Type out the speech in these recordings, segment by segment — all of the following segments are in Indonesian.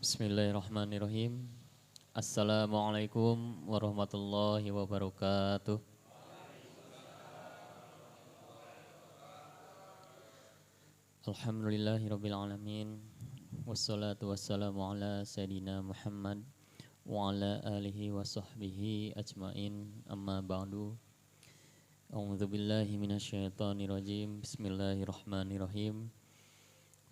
Bismillahirrahmanirrahim. Assalamualaikum warahmatullahi wabarakatuh. Alhamdulillahirabbil alamin. Wassalatu wassalamu ala sayidina Muhammad wa ala alihi wa sahbihi ajmain. Amma ba'du. A'udzu billahi minasyaitonir rajim. Bismillahirrahmanirrahim.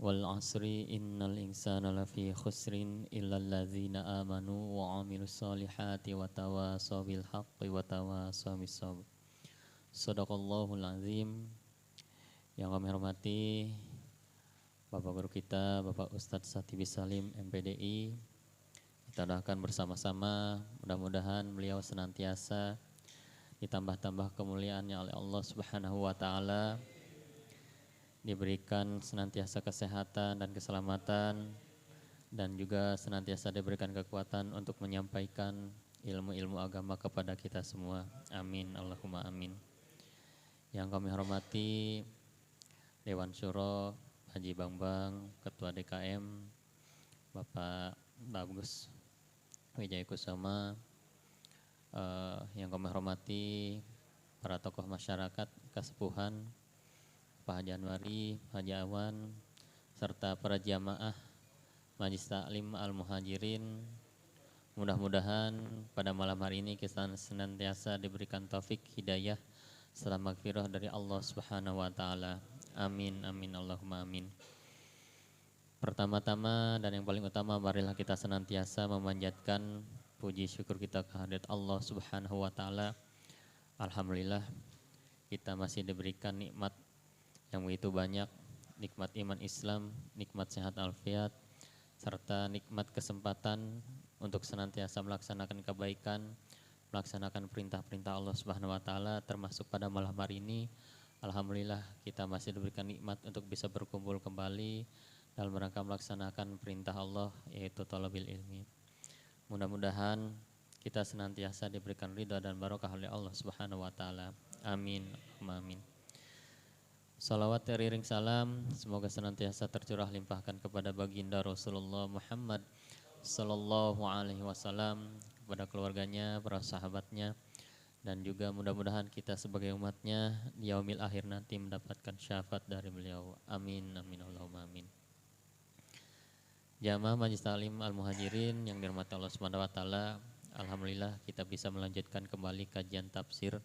Wal asri innal insana lafi khusrin illal ladzina amanu wa amilus solihati wa tawasaw bil haqqi wa tawasaw bis sabr. Shadaqallahul azim. Yang kami hormati Bapak Guru kita, Bapak Ustadz Satibi Salim MPDI. Kita doakan bersama-sama, mudah-mudahan beliau senantiasa ditambah-tambah kemuliaannya oleh Allah Subhanahu wa taala, diberikan senantiasa kesehatan dan keselamatan, dan juga senantiasa diberikan kekuatan untuk menyampaikan ilmu-ilmu agama kepada kita semua. Amin, Allahumma amin. Yang kami hormati Dewan Syuro Haji Bambang, Ketua DKM Bapak Bagus Wijaya Kusuma, yang kami hormati para tokoh masyarakat, kesepuhan, Pak Haji Anwari, Haji Awan, serta para jamaah Majlis Taklim Al-Muhajirin. Mudah-mudahan pada malam hari ini kita senantiasa diberikan taufik hidayah serta magfirah dari Allah Subhanahu wa taala. Amin, amin, Allahumma amin. Pertama-tama dan yang paling utama, marilah kita senantiasa memanjatkan puji syukur kita kehadirat Allah Subhanahu wa taala. Alhamdulillah kita masih diberikan nikmat yang begitu banyak, nikmat iman Islam, nikmat sehat alfiat, serta nikmat kesempatan untuk senantiasa melaksanakan kebaikan, melaksanakan perintah-perintah Allah Subhanahu wa taala, termasuk pada malam hari ini. Alhamdulillah kita masih diberikan nikmat untuk bisa berkumpul kembali dalam rangka melaksanakan perintah Allah, yaitu thalabil ilmi. Mudah-mudahan kita senantiasa diberikan ridha dan barokah oleh Allah Subhanahu wa taala. Amin. Amin. Salawat teriring salam semoga senantiasa tercurah limpahkan kepada baginda Rasulullah Muhammad sallallahu alaihi wasallam, kepada keluarganya, para sahabatnya, dan juga mudah-mudahan kita sebagai umatnya di yaumil akhir nanti mendapatkan syafaat dari beliau. Amin, amin, Allahumma amin. Jamaah Majlis Taklim Al-Muhajirin yang dirahmati Allah Subhanahu wa taala, alhamdulillah kita bisa melanjutkan kembali kajian tafsir.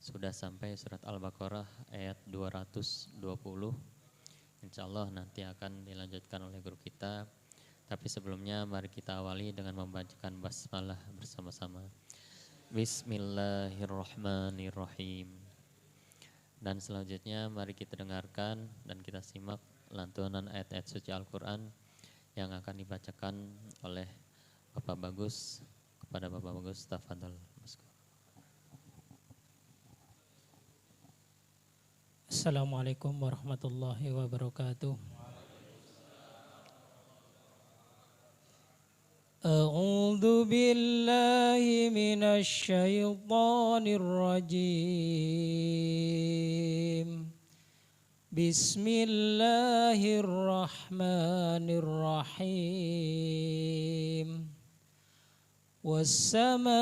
Sudah sampai surat Al-Baqarah ayat 220. Insya Allah nanti akan dilanjutkan oleh guru kita. Tapi sebelumnya mari kita awali dengan membacakan basmalah bersama-sama. Bismillahirrahmanirrahim. Dan selanjutnya mari kita dengarkan dan kita simak lantunan ayat-ayat suci Al-Quran yang akan dibacakan oleh Bapak Bagus. Kepada Bapak Bagus, tafadhol. Assalamualaikum warahmatullahi wabarakatuh. A'udzu billahi minasy syaithanir rajim. Bismillahirrahmanirrahim. Was-samaa'i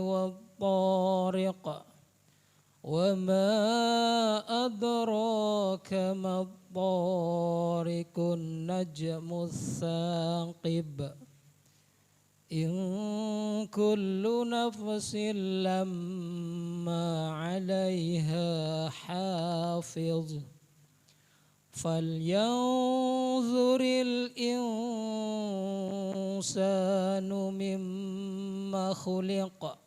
wat-tariq. Wa ma adraka ma-tariqun najmus saqib. In kullu nafsin lamma 'alaiha hafiz. Falyanzuril insanu mimma khuliqa.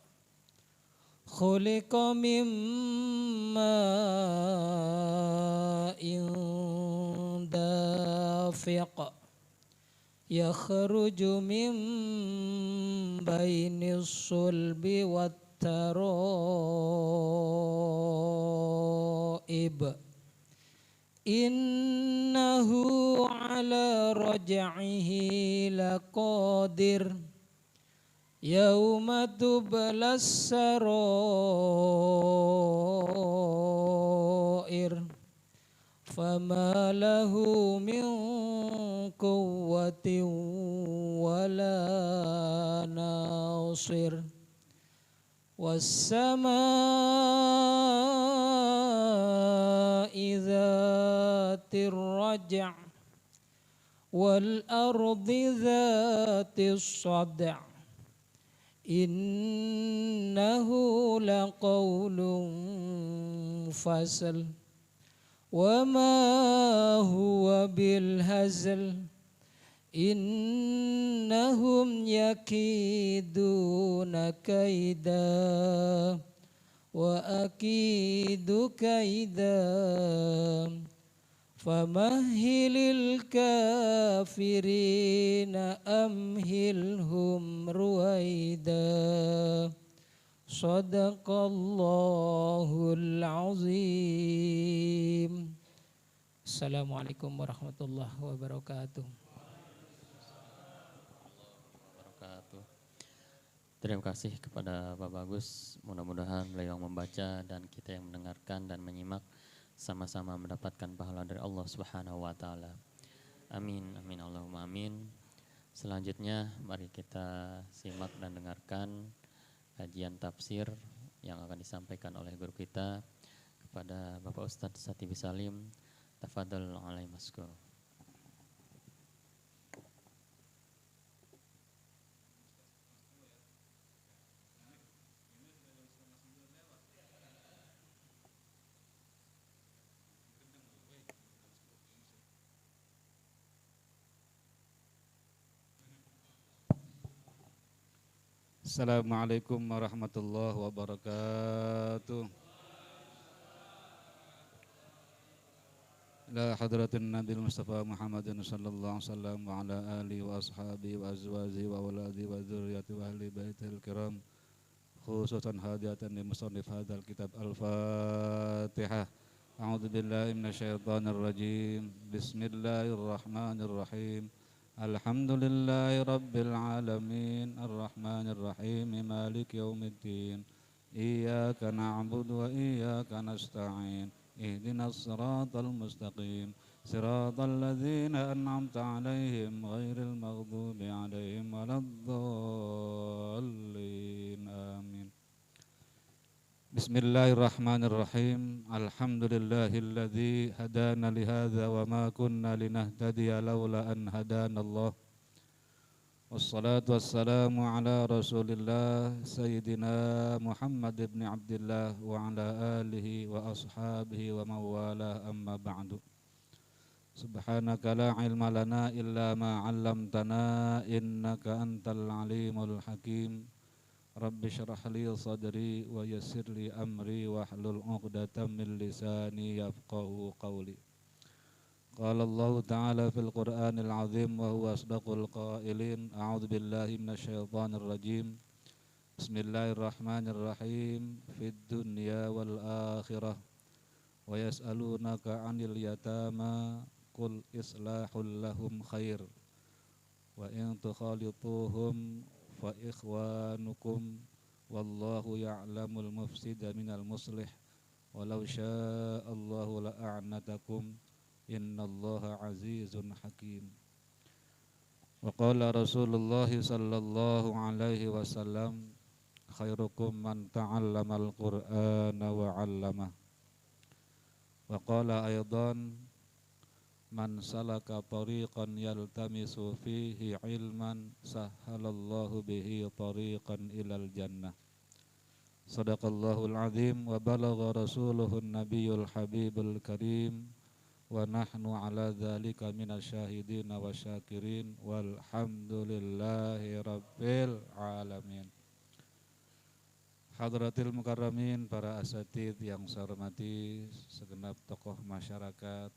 Khuliqa min ma'in dafiq. Yakhruju min bainis sulbi wat taraib. Innahu ala raj'ihi laqadir. Yauma tublas sarair. فما له من قوة ولا ناصر والسماء ذات الرجع والأرض ذات الصدع إنه لقول فصل وما هو بالهزل إنهم يكيدون كيدا وأكيد كيدا فمهل الكافرين أمهلهم رويدا صدق الله العظيم. Assalamualaikum warahmatullahi wabarakatuh. Terima kasih kepada Pak Bagus. Mudah-mudahan beliau membaca dan kita yang mendengarkan dan menyimak sama-sama mendapatkan pahala dari Allah Subhanahu wa taala. Amin amin Allahumma amin. Selanjutnya mari kita simak dan dengarkan kajian tafsir yang akan disampaikan oleh guru kita kepada Bapak Ustadz Satibi Salim. Tafadhal alaihi maskur. Assalamualaikum warahmatullahi wabarakatuh. Ila hadratin Nabi Mustafa Muhammadin sallallahu alaihi wasallam wa ala alihi wa ashabihi wa azwajihi wa waladihi wa dzurriyyati wa ahli baitihil kiram, khususan hadiyatan li musannif hadzal kitab Al-Fatihah. A'udzu billahi minasyaitonir rajim. Bismillahirrahmanirrahim. Alhamdulillahi rabbil alamin arrahmanir rahim maliki yaumiddin iyyaka na'budu wa iyyaka nasta'in ihdinas siratal mustaqim siratal ladzina an'amta 'alaihim ghairil maghdubi 'alaihim waladdallin amin. Bismillahirrahmanirrahim. Alhamdulillahilladzi hadana lihadza wa ma kunna linahtadiya laula an hadanallah. Wassalatu wassalamu ala Rasulillah Sayyidina Muhammad ibn Abdillah wa ala alihi wa ashabihi wa mawala amma ba'du. Subhanaka la ilma lana illa ma 'allamtana innaka antal alimul hakim. Rabbi syrah li sadri wa yassir li amri wahlul 'uqdatam min lisani yafqahu qawli. Qala Allah ta'ala fil Qur'anil 'azim wa huwa asdaqul qailin. A'udzu billahi minasyaitonir rajim. Bismillahirrahmanirrahim. Fid dunya wal akhirah wa yas'alunaka 'anil yatama qul islahul lahum khair wa in tukhalituhum fa ikhwanukum wallahu ya'lamul mufsida minal muslih walau sya'allahu la'anatakum innallaha azizun hakim. Wa qala Rasulullah sallallahu alaihi wasallam khairukum man ta'allamal qur'ana wa 'allamah. Wa qala aidan man salaka tariqan yaltamisu fihi ilman sahhalallahu bihi tariqan ilal jannah. Sadaqallahul azim wa balagha rasuluhun nabiyul habibul karim wa nahnu ala dzalika minasyahidin wa syakirin walhamdulillahi rabbil alamin. Hadratil mukarramin, para asatidz yang saya hormati, segenap tokoh masyarakat,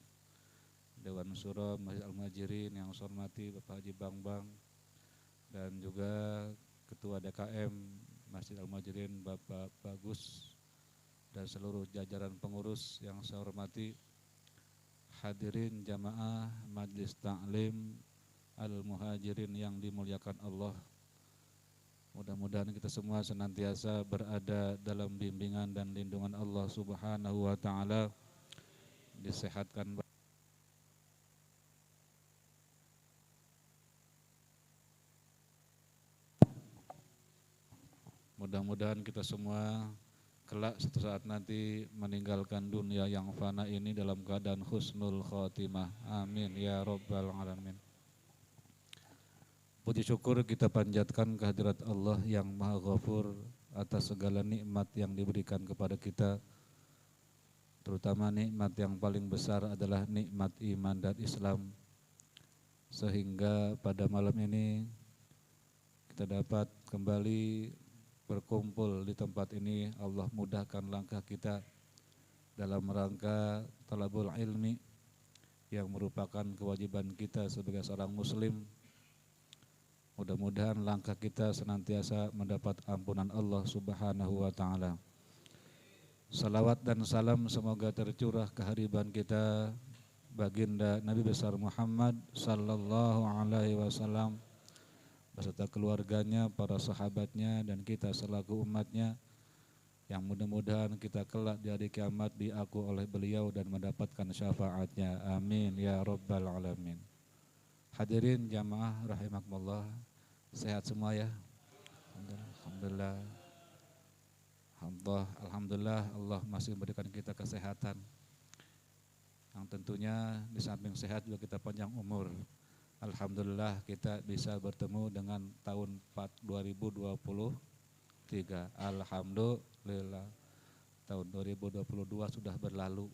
Dewan Syuro Masjid Al-Muhajirin yang saya hormati Bapak Haji Bangbang, dan juga Ketua DKM Masjid Al-Muhajirin Bapak Bagus, dan seluruh jajaran pengurus yang saya hormati, hadirin jamaah Majlis Ta'lim Al-Muhajirin yang dimuliakan Allah. Mudah-mudahan kita semua senantiasa berada dalam bimbingan dan lindungan Allah Subhanahu wa ta'ala, disehatkan. Mudah-mudahan kita semua kelak suatu saat nanti meninggalkan dunia yang fana ini dalam keadaan husnul khotimah. Amin ya rabbal alamin. Puji syukur kita panjatkan kehadirat Allah yang Maha Ghafur atas segala nikmat yang diberikan kepada kita. Terutama nikmat yang paling besar adalah nikmat iman dan Islam. Sehingga pada malam ini kita dapat kembali berkumpul di tempat ini. Allah mudahkan langkah kita dalam rangka talabul ilmi yang merupakan kewajiban kita sebagai seorang muslim. Mudah-mudahan langkah kita senantiasa mendapat ampunan Allah Subhanahu wa taala. Salawat dan salam semoga tercurah kehariban kita baginda Nabi besar Muhammad sallallahu alaihi wasallam beserta keluarganya, para sahabatnya, dan kita selaku umatnya, yang mudah-mudahan kita kelak di hari kiamat diaku oleh beliau dan mendapatkan syafaatnya. Amin ya rabbal alamin. Hadirin jamaah rahimakumullah, sehat semua ya? Alhamdulillah. Alhamdulillah Allah masih memberikan kita kesehatan, yang tentunya di samping sehat juga kita panjang umur. Alhamdulillah kita bisa bertemu dengan tahun 2023. Alhamdulillah tahun 2022 sudah berlalu.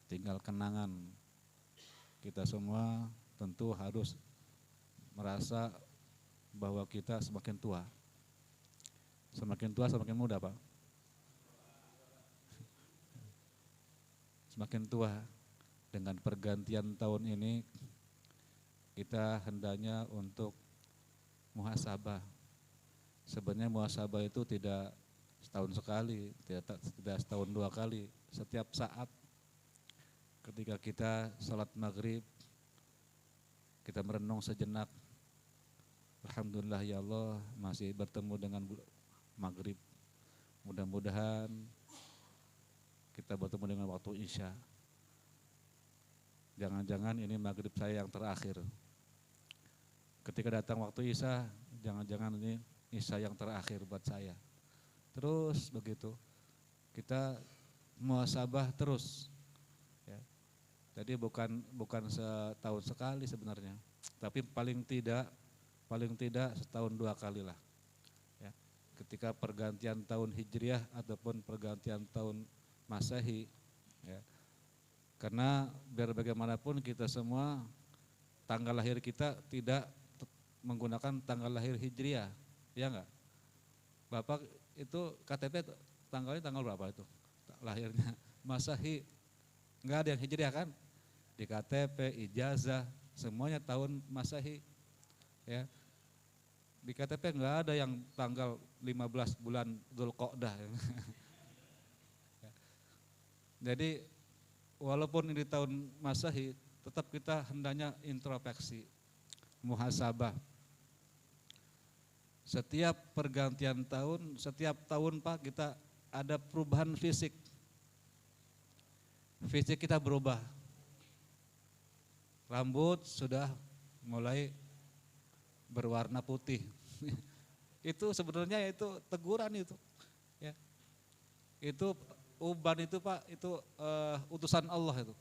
Tinggal kenangan. Kita semua tentu harus merasa bahwa kita semakin tua. Semakin tua semakin muda, Pak. Semakin tua. Dengan pergantian tahun ini kita hendaknya untuk muhasabah. Sebenarnya muhasabah itu tidak setahun sekali, tidak setahun dua kali. Setiap saat ketika kita salat maghrib, kita merenung sejenak. Alhamdulillah ya Allah masih bertemu dengan maghrib. Mudah-mudahan kita bertemu dengan waktu isya. Jangan-jangan ini maghrib saya yang terakhir. Ketika datang waktu isya, jangan-jangan ini isya yang terakhir buat saya. Terus begitu, kita muhasabah terus. Ya. Jadi bukan setahun sekali sebenarnya, tapi paling tidak setahun dua kali lah. Ya. Ketika pergantian tahun Hijriah ataupun pergantian tahun Masehi, ya. Karena biar bagaimanapun kita semua tanggal lahir kita tidak menggunakan tanggal lahir Hijriah, ya enggak? Bapak itu KTP tanggalnya tanggal berapa itu? Lahirnya Masehi, enggak ada yang Hijriah kan? Di KTP, ijazah, semuanya tahun Masehi. Ya. Di KTP enggak ada yang tanggal 15 bulan Dzulqa'dah. Jadi walaupun ini tahun Masehi, tetap kita hendaknya introspeksi, muhasabah. Setiap pergantian tahun, setiap tahun Pak kita ada perubahan fisik. Fisik kita berubah. Rambut sudah mulai berwarna putih. Itu sebenarnya itu teguran itu. Ya. Itu uban itu Pak, itu utusan Allah itu.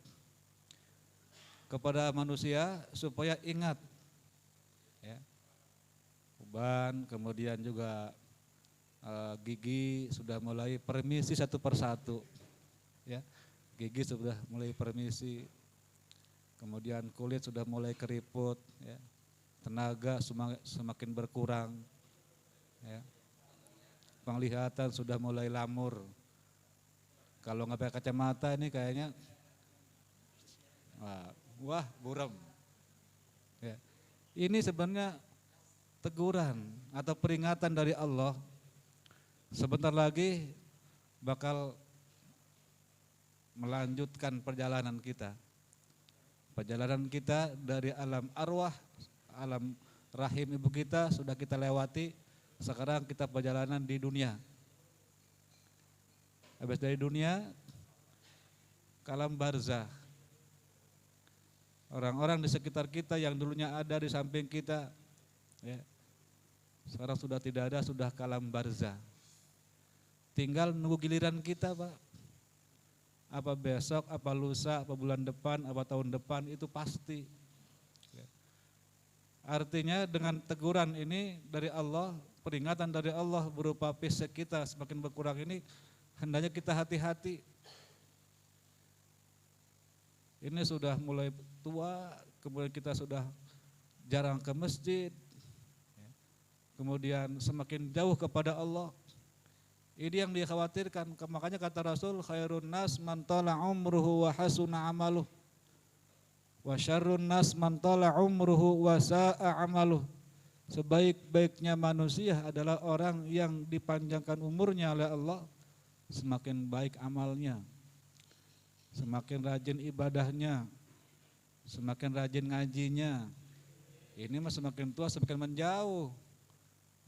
Kepada manusia supaya ingat. Ya. Uban, kemudian juga gigi sudah mulai permisi satu persatu. Ya. Gigi sudah mulai permisi. Kemudian kulit sudah mulai keriput, ya. Tenaga semakin berkurang, ya. Penglihatan sudah mulai lamur. Kalau nggak pakai kacamata ini kayaknya, wah buram. Ya. Ini sebenarnya teguran atau peringatan dari Allah. Sebentar lagi bakal melanjutkan perjalanan kita. Perjalanan kita dari alam arwah, alam rahim ibu kita sudah kita lewati, sekarang kita perjalanan di dunia. Habis dari dunia, kalam barzah. Orang-orang di sekitar kita yang dulunya ada di samping kita, ya, sekarang sudah tidak ada, sudah kalam barzah. Tinggal nunggu giliran kita, Pak. Apa besok, apa lusa, apa bulan depan, apa tahun depan, itu pasti. Ya. Artinya dengan teguran ini dari Allah, peringatan dari Allah berupa fisik kita semakin berkurang ini, hendaknya kita hati-hati. Ini sudah mulai tua, kemudian kita sudah jarang ke masjid, kemudian semakin jauh kepada Allah. Ini yang dikhawatirkan. Makanya kata Rasul, khairun nas man tala umruhu wa hasuna amaluh, wa syarrun nas man tala umruhu wa sa'a amaluh. Sebaik-baiknya manusia adalah orang yang dipanjangkan umurnya oleh Allah, semakin baik amalnya, semakin rajin ibadahnya, semakin rajin ngajinya. Ini mah semakin tua semakin menjauh.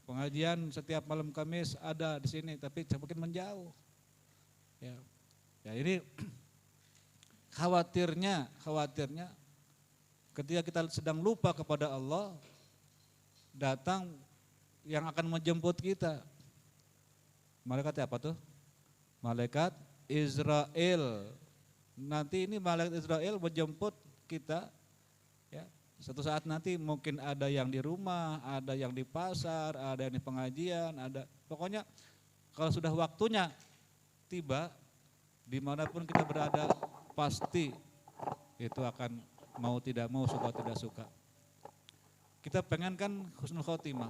Pengajian setiap malam Kamis ada di sini, tapi semakin menjauh. Ya ini khawatirnya ketika kita sedang lupa kepada Allah, datang yang akan menjemput kita. Malaikat apa tuh? Malaikat Israel. Nanti ini malaikat Israel menjemput kita, ya. Suatu saat nanti mungkin ada yang di rumah, ada yang di pasar, ada yang di pengajian, ada. Pokoknya kalau sudah waktunya tiba, dimanapun kita berada, pasti itu akan mau tidak mau, suka tidak suka. Kita pengen kan husnul khotimah,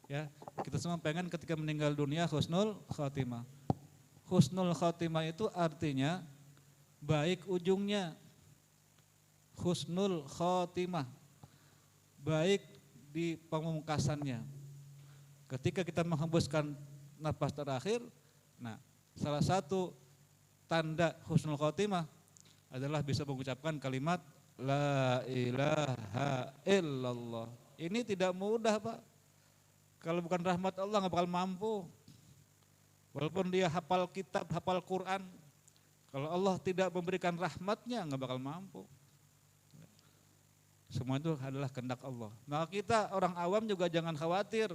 ya. Kita semua pengen ketika meninggal dunia husnul khotimah. Husnul khotimah itu artinya baik ujungnya. Husnul khotimah, baik di pemungkasannya. Ketika kita menghembuskan nafas terakhir, nah salah satu tanda husnul khotimah adalah bisa mengucapkan kalimat la ilaha illallah. Ini tidak mudah, Pak. Kalau bukan rahmat Allah nggak bakal mampu. Walaupun dia hafal kitab, hafal Quran, kalau Allah tidak memberikan rahmatnya nggak bakal mampu. Semua itu adalah kehendak Allah. Maka kita orang awam juga jangan khawatir.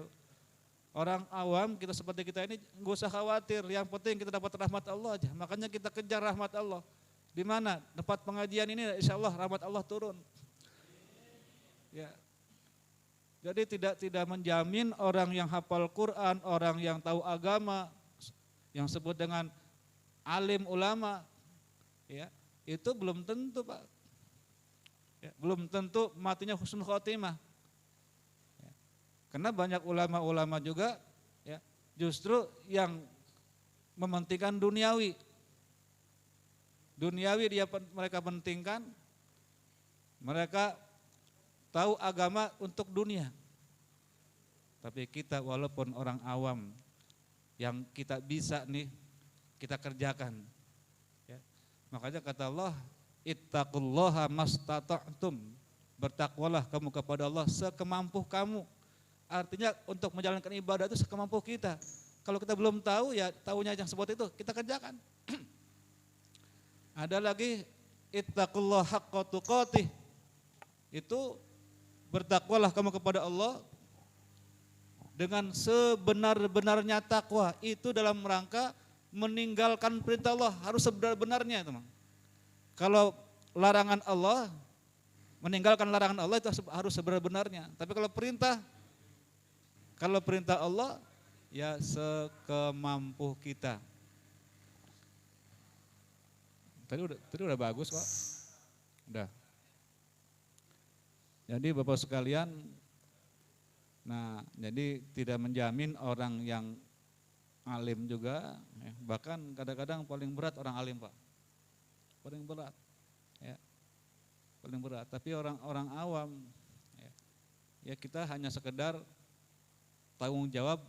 Orang awam kita seperti kita ini nggak usah khawatir. Yang penting kita dapat rahmat Allah aja. Makanya kita kejar rahmat Allah. Di mana tempat pengajian ini, insya Allah rahmat Allah turun. Ya. Jadi tidak menjamin orang yang hafal Quran, orang yang tahu agama, yang sebut dengan alim ulama, ya itu belum tentu, Pak. Ya, belum tentu matinya husnul khotimah. Ya. Karena banyak ulama-ulama juga, ya, justru yang mementingkan duniawi. Duniawi mereka pentingkan, mereka tahu agama untuk dunia. Tapi kita walaupun orang awam, yang kita bisa nih, kita kerjakan. Ya. Makanya kata Allah, ittaqullaha mastata'tum, bertakwalah kamu kepada Allah sekemampu kamu. Artinya untuk menjalankan ibadah itu sekemampu kita. Kalau kita belum tahu, ya tahunya yang sebut itu kita kerjakan. Ada lagi ittaqullaha haqqa tuqatih, itu bertakwalah kamu kepada Allah dengan sebenar-benarnya takwa. Itu dalam rangka meninggalkan perintah Allah harus sebenar-benarnya, teman. Kalau larangan Allah, meninggalkan larangan Allah itu harus sebenar-benarnya. Tapi kalau perintah Allah, ya sekemampu kita. Tadi udah bagus kok. Udah. Jadi Bapak sekalian, nah jadi tidak menjamin orang yang alim juga, bahkan kadang-kadang paling berat orang alim, Pak. Paling berat, ya, paling berat. Tapi orang awam, ya kita hanya sekedar tanggung jawab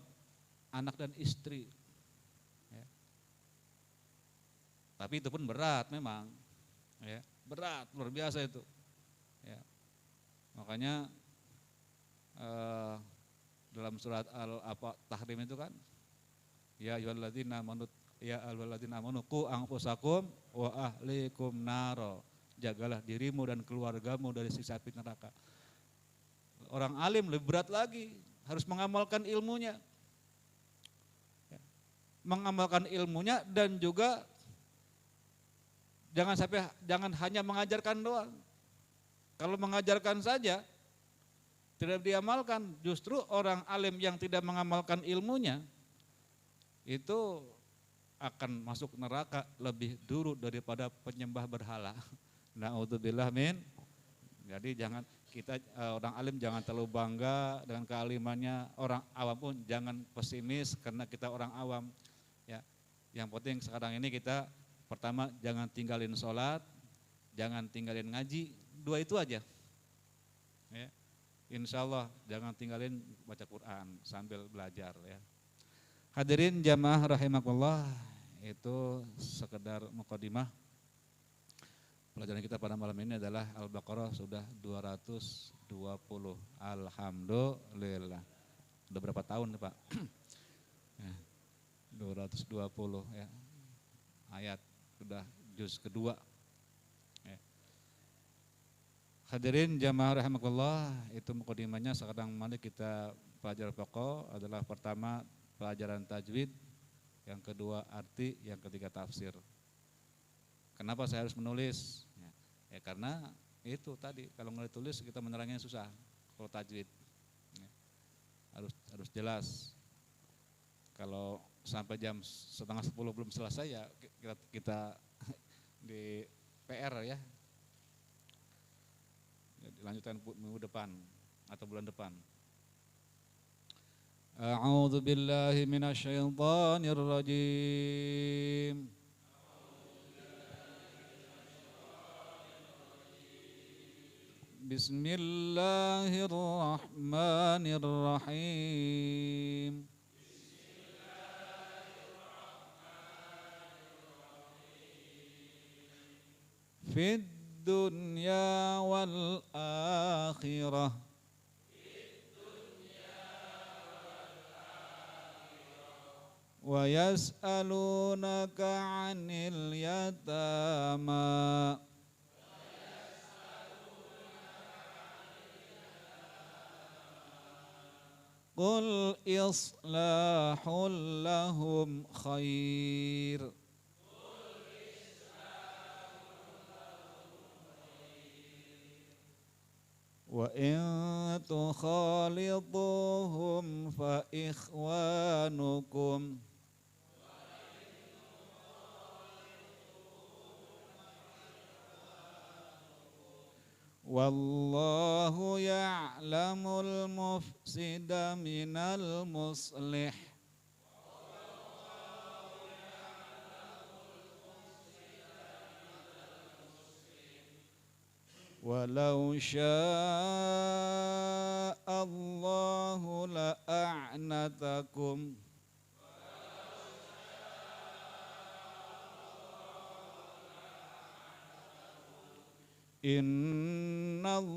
anak dan istri. Ya. Tapi itu pun berat memang, ya, berat luar biasa itu. Ya. Makanya dalam surat Al-Tahrim itu kan, ya ayyuhalladzina amanu Ya ayyuhalladzina amanu qu anfusakum wa ahlikum naro. Jagalah dirimu dan keluargamu dari siksa api neraka. Orang alim lebih berat lagi, harus mengamalkan ilmunya. Mengamalkan ilmunya dan juga jangan hanya mengajarkan doang. Kalau mengajarkan saja tidak diamalkan, justru orang alim yang tidak mengamalkan ilmunya itu akan masuk neraka lebih dulu daripada penyembah berhala. Na'udzubillah min. Jadi jangan kita orang alim jangan terlalu bangga dengan kealimannya, orang awam pun jangan pesimis karena kita orang awam. Ya. Yang penting sekarang ini kita pertama jangan tinggalin sholat, jangan tinggalin ngaji, 2 itu aja. Ya. Insya Allah jangan tinggalin baca Quran sambil belajar ya. Hadirin jamaah rahimakumullah, itu sekedar mukadimah. Pelajaran kita pada malam ini adalah Al-Baqarah sudah 220. Alhamdulillah. Udah berapa tahun nih Pak? 220 ya. Ayat sudah juz kedua. Ya. Hadirin jamaah rahimakumullah, itu mukadimahnya. Sekarang mari kita pelajaran pokok adalah pertama pelajaran tajwid, yang kedua arti, yang ketiga tafsir. Kenapa saya harus menulis? Ya karena itu tadi, kalau nggak ditulis kita menerangnya susah. Kalau tajwid ya, harus jelas. Kalau sampai jam 9:30 belum selesai ya kita di PR ya. Dilanjutkan minggu depan atau bulan depan. A'udzu billahi minasyaitonir rajim. Bismillahirrahmanirrahim. Fid dunya wal akhirah. Wa yas'alunaka 'anil yatama. Qul islahul lahum khair. Wa in tukhalituhum fa ikhwanukum. Wallahu ya'lamul mufsida minal muslih. Walau sya'allahu la'a'natakum. Innallaha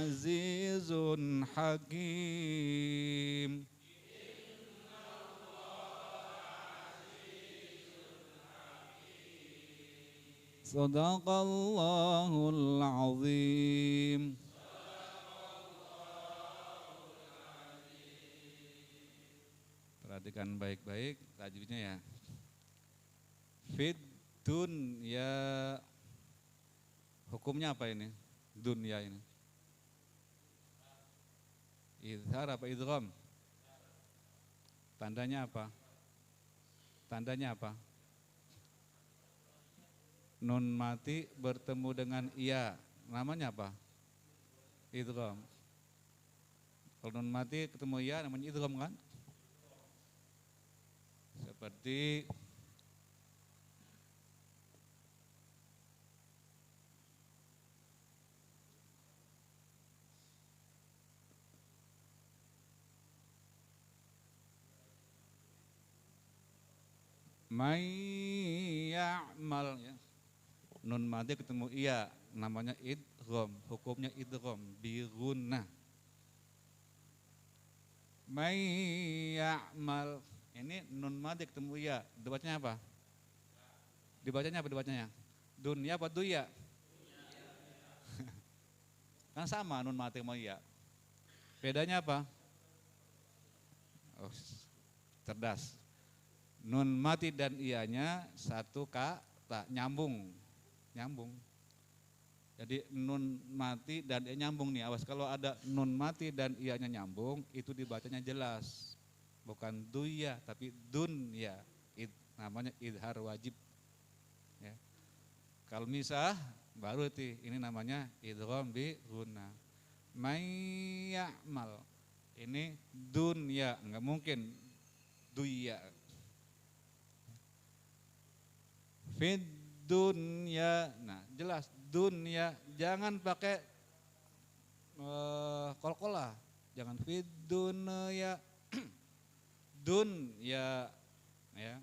azizun hakim. Sadaqallahul azim. Perhatikan baik-baik tajwidnya ya. Fid dunya. Hukumnya apa ini? Dunia ini. Izhar apa idgham? Tandanya apa? Tandanya apa? Nun mati bertemu dengan iya. Namanya apa? Idgham. Kalau nun mati ketemu iya namanya idgham kan? Seperti may ya'mal ya. Nun mati ketemu iya, namanya idgham, hukumnya idgham bi gunnah. May ya'mal Ini nun mati ketemu ya. Dibacanya apa? Dibacanya apa dibacanya? Dunya apa duya? Kan sama nun mati sama ya. Bedanya apa? Oh, cerdas. Nun mati dan ianya satu kata, nyambung. Jadi nun mati dan ia nyambung nih. Awas kalau ada nun mati dan ianya nyambung, itu dibacanya jelas. Bukan duya tapi dunya. Namanya idhar wajib. Ya. Kalau misah baru ini namanya idgham bi gunna. May ya'mal. Ini dunya, enggak mungkin duya. Fid dunya. Nah, jelas dunya, jangan pakai kol-kolah. Jangan fid dunya. Dunya, ya.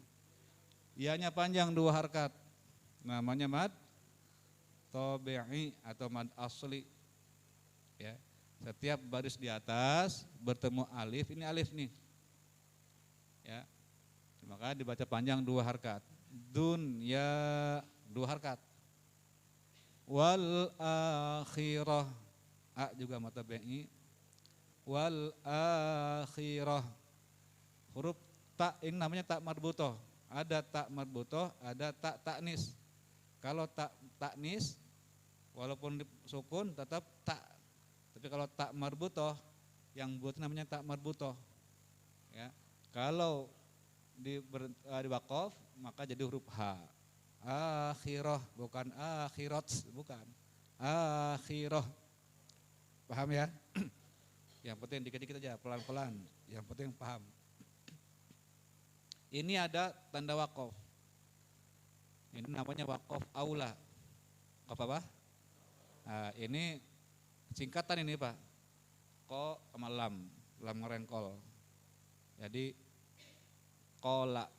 Ianya panjang 2 harkat. Namanya mad tabi'i atau mad asli. Ya. Setiap baris di atas bertemu alif, ini alif nih. Ya. Maka dibaca panjang 2 harkat. Dunya 2 harkat. Wal akhirah, a juga mad tabi'i. Wal akhirah. Huruf ta ini namanya tak marbutoh. Ada tak marbutoh, ada tak taknis. Kalau tak taknis, walaupun sukun tetap tak. Tapi kalau tak marbutoh, yang buat namanya tak marbutoh. Ya. Kalau di waqaf maka jadi huruf H. Akhirah bukan akhirat, bukan. Akhirah. Paham ya? Yang penting dikit-dikit aja, pelan-pelan. Yang penting paham. Ini ada tanda waqaf. Ini namanya waqaf aula. Waqaf apa? Nah, ini singkatan ini Pak. Ko sama lam ngerengkol. Jadi qola,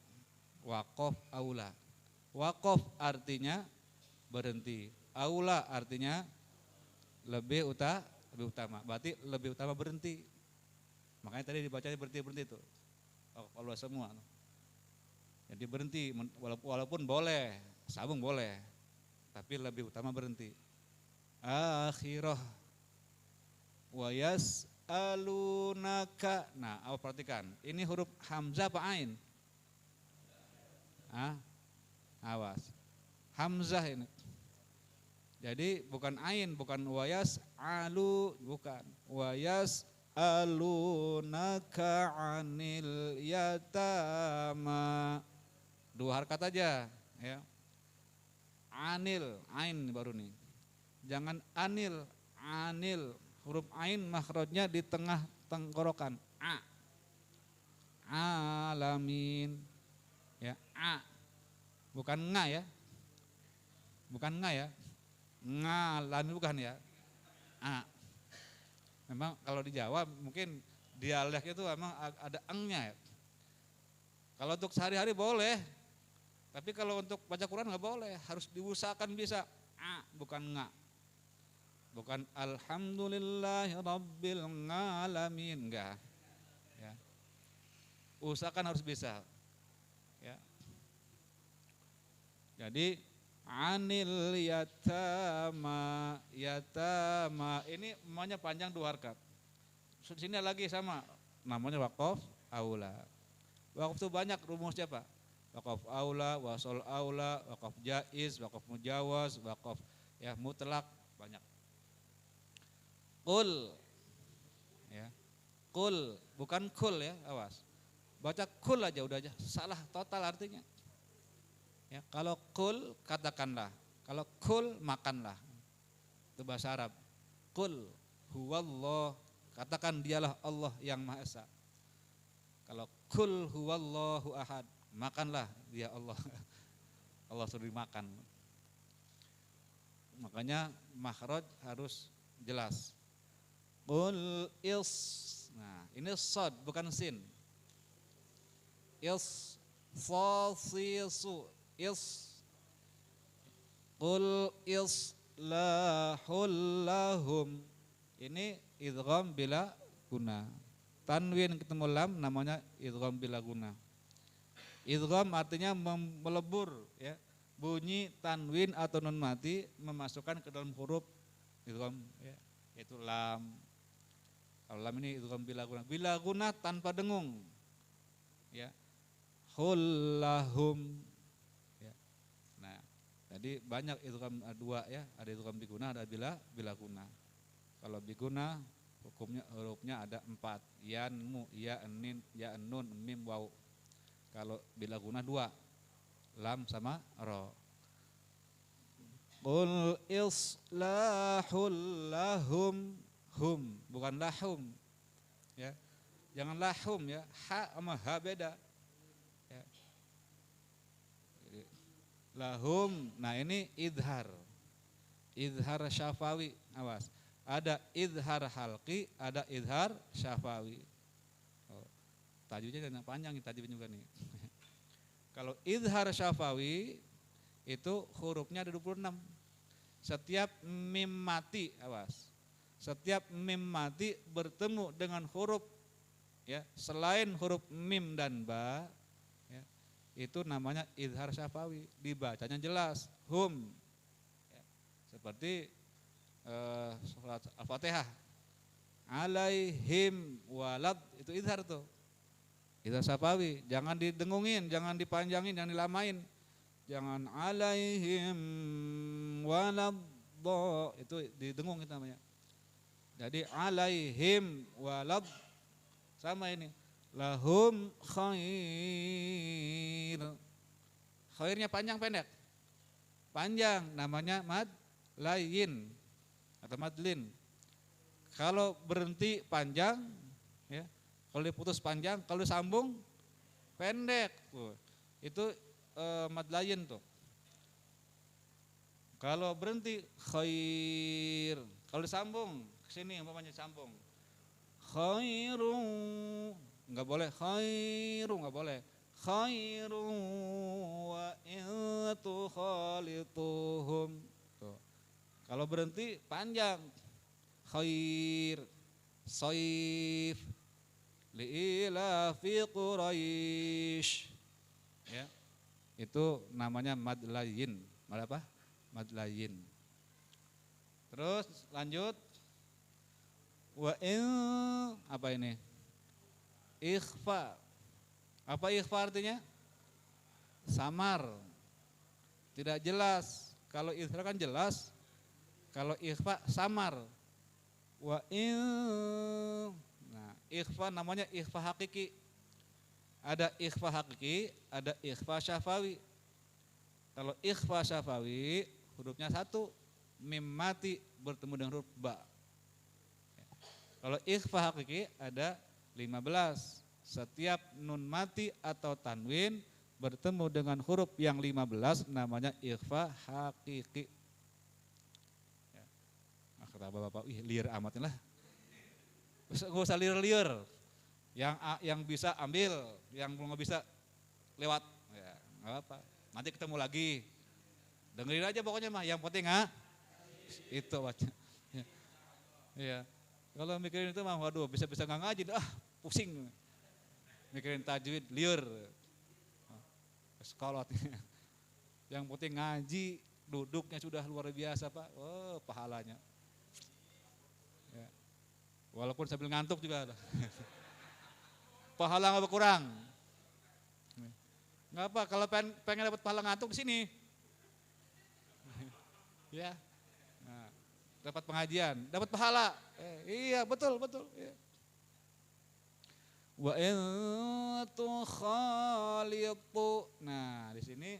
waqaf aula. Waqaf artinya berhenti. Aula artinya lebih utama. Berarti lebih utama berhenti. Makanya tadi dibacanya berhenti itu. Kalau semua. Jadi berhenti, walaupun boleh, sambung boleh, tapi lebih utama berhenti. Akhirah wa yas'alunaka. Nah, awak perhatikan, ini huruf hamzah apa ain? Awas, hamzah ini. Jadi bukan ain, bukan wa yas'alu, bukan. Wa yas'alunaka 'anil yatama. 2 harkat aja, ya. Anil, ain baru nih. Jangan anil, anil. Huruf ain makhrajnya di tengah tenggorokan. Alamin. Ya, bukan nga ya. Bukan nga ya. Ngalan bukan ya. Memang kalau di Jawa mungkin dialek itu memang ada engnya ya. Kalau untuk sehari-hari boleh. Tapi kalau untuk baca Quran nggak boleh, harus diusahakan bisa. Bukan nga. Bukan alhamdulillahirabbil alamin, enggak. Ya. Usahakan harus bisa. Ya. Jadi anil yatama, yatama ini namanya panjang 2 harkat. Sini lagi sama, namanya waqaf aula. Waqaf itu banyak rumusnya Pak. Waqaf aula, wasol aula, waqaf jaiz, waqaf mujawaz, waqaf ya mutlak, banyak. Qul, ya, qul bukan kul ya, awas. Baca kul aja udah aja, salah total artinya. Ya, kalau qul katakanlah, kalau kul makanlah. Itu bahasa Arab. Qul huwallah, katakan dialah Allah yang Maha Esa. Kalau qul huwallahu ahad, makanlah dia Allah. Allah suruh dimakan. Makanya makhraj harus jelas. Qul is. Nah, ini shad bukan sin. Is fasisu is. Qul islahul lahum. Ini idgham bila guna. Tanwin ketemu lam namanya idgham bila guna. Idgham artinya melebur ya. Bunyi tanwin atau nun mati memasukkan ke dalam huruf idgham ya, yaitu lam. Kalau lam ini idgham bila guna. Bila guna tanpa dengung. Ya. Hullahum. Ya. Nah, jadi banyak idgham dua ya, ada idgham biguna, ada bila guna. Kalau biguna hukumnya hurufnya ada 4, yan, mu, ya, nin, ya, nun, mim, waw. Kalau bila guna 2, lam sama ro. Qul islahul lahum, hum, bukan lahum. Ya. Jangan lahum ya, ha sama ha beda. Ya. Lahum, nah ini idhar. Idhar syafawi, awas. Ada idhar halqi, ada idhar syafawi. Oh, tajwidnya dan panjang nih tajwid juga nih. Kalau idhar syafawi itu hurufnya ada 26. Setiap mim mati, awas. Setiap mim mati bertemu dengan huruf ya, selain huruf mim dan ba ya, itu namanya idhar syafawi, dibacanya jelas, hum. Ya, seperti surat Al-Fatihah, alaihim walad, itu idhar tuh, idhar syafawi, jangan didengungin, jangan dipanjangin, jangan dilamain, jangan alaihim walad, itu didengung itu namanya. Jadi alaihim walad sama ini, lahum khair, khairnya panjang pendek, panjang namanya mad layin atau madlin. Kalau berhenti panjang, ya, kalau diputus panjang, kalau disambung pendek, itu mad layin tuh. Kalau berhenti khair, kalau disambung ke sini umpamanya sambung, khairu, enggak boleh khairu, enggak boleh khairu wa itu khalituhum. Tuh. Kalau berhenti panjang, khair, saif, li'ila fi Quraisy. Ya. Itu namanya mad layin. Mad apa? Mad layin. Terus lanjut. Wa in, apa ini? Ikhfa. Apa ikhfa artinya? Samar. Tidak jelas. Kalau ikhfa kan jelas. Kalau ikhfa samar. Wa in, nah, ikhfa namanya ikhfa hakiki. Ada ikhfa hakiki, ada ikhfa syafawi. Kalau ikhfa syafawi hurufnya 1, mim mati bertemu dengan huruf ba. Kalau ikhfa hakiki ada 15. Setiap nun mati atau tanwin bertemu dengan huruf yang 15 namanya ikhfa hakiki. Kata bapak, ih liar amat lah. Gak usah liar-liar. Yang bisa ambil, yang belum bisa lewat. Ya, gak apa. Nanti ketemu lagi. Dengerin aja pokoknya mah. Yang penting itu baca. Ya. Ya. Kalau mikirin itu mah, waduh bisa-bisa gak ngaji. Pusing. Mikirin tajwid, liar. Sekolot. Yang penting ngaji, duduknya sudah luar biasa Pak. Oh pahalanya. Ya. Walaupun sambil ngantuk juga ada. Pahala nggak berkurang. Nggak apa, kalau pengen dapat pahala ngantuk di sini. Ya, nah, dapat pengajian, dapat pahala. Iya betul. Ya. Wa itu khalitu. Nah di sini